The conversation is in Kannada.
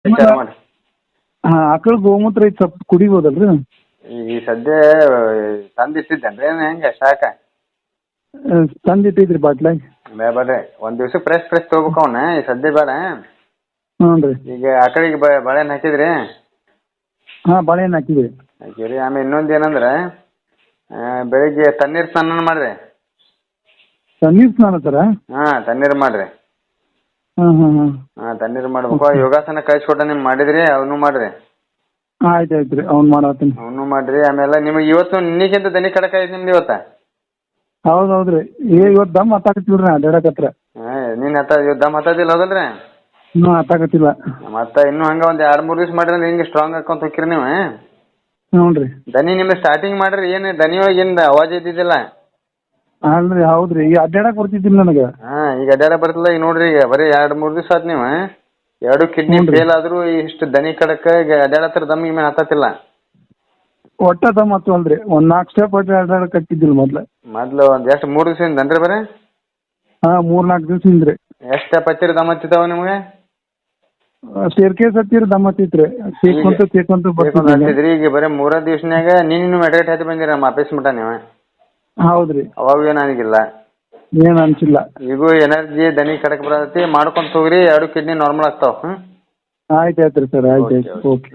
ವಿಚಾರ ಮಾಡಿ. ಆಕಳ ಗೋಮೂತ್ರ ಐತಿ ಸ್ವಲ್ಪ ಕುಡಿಬೋದಲ್ರಿ? ಈಗ ಸದ್ಯ ತಂದಿಟ್ಟಿದ್ದೇನ್ರಿ ಏನು ಹೆಂಗೆ ಸಾಕ? ತಂದಿಟ್ಟಿದ್ರಿ ಬಾಟ್ಲಾಗ? ಬೇಡ್ರಿ ಒಂದು ದಿವ್ಸ ಫ್ರೆಶ್ ತೊಗೋಬೇಕು ಅವನ್ನ, ಈ ಸದ್ಯ ಬೇಡ. ಹ್ಞೂ ರೀ. ಈಗ ಆಕಳಿಗೆ ಬಾಳೆಹಣ್ಣು ಹಾಕಿದ್ರಿ? ಹಾಂ ಬಾಳೆಹಣ್ಣು ಹಾಕಿದ್ರಿ. ಹಾಕಿರಿ. ಆಮೇಲೆ ಇನ್ನೊಂದು ಏನಂದ್ರೆ ಬೆಳಿಗ್ಗೆ ತಣ್ಣೀರು ಸ್ನಾನ ಮಾಡಿರಿ. ತಣ್ಣೀರು ಸ್ನಾನ ಸರ? ಹಾಂ ತಣ್ಣೀರು ಮಾಡಿರಿ. ಹಾಂ ಹಾಂ ಹಾಂ. ಹಾಂ ತಣ್ಣೀರು ಮಾಡ್ಬೇಕು. ಯೋಗಾಸನ ಕಳಿಸ್ಕೊಟ್ಟ ನಿಮ್ಗೆ ಮಾಡಿದ್ರಿ, ಅವನು ಮಾಡಿರಿ. ಆಯ್ತು ಆಯ್ತು ರೀ, ಅವ್ನು ಮಾಡತ್ತೀನಿ. ಅವನು ಮಾಡಿರಿ. ಆಮೇಲೆ ನಿಮಗೆ ಇವತ್ತು ನಿನ್ನೆಗಿಂತ ದನಿ ಕಡಕ ಐತಿ ನಿಮ್ದು ಇವತ್ತು? ಹೌದು ಹೌದು ರೀ. ಇವತ್ತು ದಮ್ ಹತ್ತಾಕತ್ತಿಲ್ರಿ ಅಡ್ಡಾಡಕತ್ರ. ಹಾಂ ನೀನು ಇವತ್ತು ದಮ್ ಹತ್ತದಿಲ್ಲ ಹೌದಲ್ರಿ? ಇನ್ನೂ ಹತ್ತಾಕತ್ತಿಲ್ಲ. ಮತ್ತೆ ಇನ್ನೂ ಹಂಗೆ ಒಂದು 2-3 ದಿವ್ಸ ಮಾಡಿದ್ರೆ ಹಿಂಗೆ ಸ್ಟ್ರಾಂಗ್ ಹಾಕೊಂತ ಹೋಗ್ತೀರಿ ನೀವು. ಹ್ಞೂ ರೀ. ದನಿ ನಿಮ್ಗೆ ಸ್ಟಾರ್ಟಿಂಗ್ ಮಾಡ್ರಿ, ಏನು ದನಿಯೊಳಗೆ ಏನು ಅವಾಜ್ ಇದ್ದಿದ್ದಿಲ್ಲ? ಅಲ್ರಿ ಹೌದು ರೀ, ಈಗ ಅಡ್ಡಾಡಕ್ಕೆ ಬರ್ತಿದ್ದಿಲ್ಲ ನನಗೆ. ಹಾಂ ಈಗ ಅಡ್ಡಾಡ ಬರ್ತಲ್ಲ. ಈಗ ನೋಡ್ರಿ, ಈಗ ಬರೀ 2-3 ದಿವ್ಸ ಆಯ್ತು ನೀವು 2 ಕಿಡ್ನಿ ಫೇಲ್ ಆದರೂ ಇಷ್ಟು ದನಿ ಕಡಕ ಈಗ ಅಡ್ಡಾಡತ್ರ ದಮ್ ಮೇಲೆ ಹತ್ತತ್ತಿಲ್ಲ. ಒಟ್ಟ ದಮ್ ಹತ್ತವಲ್ರಿ. ಒಂದು 4 ಸ್ಟೆಪ್ ಒಟ್ಟು ಅಡ್ಡಾಡಕ್ಕೆ ಹತ್ತಿದ್ದಿಲ್ಲ ಮೊದಲು ಒಂದು ಎಷ್ಟು 3 ದಿವಸದಿಂದ ಅನ್ರಿ ಬರೀ? ಹಾಂ 3-4 ದಿವ್ಸದಿಂದ ರೀ. ಎಷ್ಟು ಸ್ಟೆಪ್ ಹತ್ತಿರ ದಮ್ ಹತ್ತಿತಾವ ನಿಮಗೆ? ಸ್ಟೇರ್ ಕೇಸ್ ಹತ್ತಿರ ದಮ್ ಹತ್ತಿತ್ರಿ. ತೇಕೊಂತ ಹತ್ತಿದ್ರಿ. ಈಗ ಬರೀ 3 ದಿವ್ಸನ್ಯಾಗ ನೀನು ಮೆಡಿಕೇಟ್ ಹತ್ತಿ ಬಂದಿರ ನಮ್ಮ ಆಫೀಸ್ ಮಟ್ಟ ನೀವು? ಹೌದ್ರಿ. ಅವಾಗ ಏನಾಗಿಲ್ಲ? ಏನು ಅನ್ಸಿಲ್ಲ. ಈಗೂ ಎನರ್ಜಿ ದನಿ ಕಡಕ್ ಬರತೈತಿ, ಮಾಡ್ಕೊಂತ ಹೋಗ್ರಿ. 2 ಕಿಡ್ನಿ ನಾರ್ಮಲ್ ಆಗ್ತಾವ. ಆಯ್ತು ಆಯ್ತು ರೀ ಸರ್, ಆಯ್ತು ಆಯ್ತು, ಓಕೆ.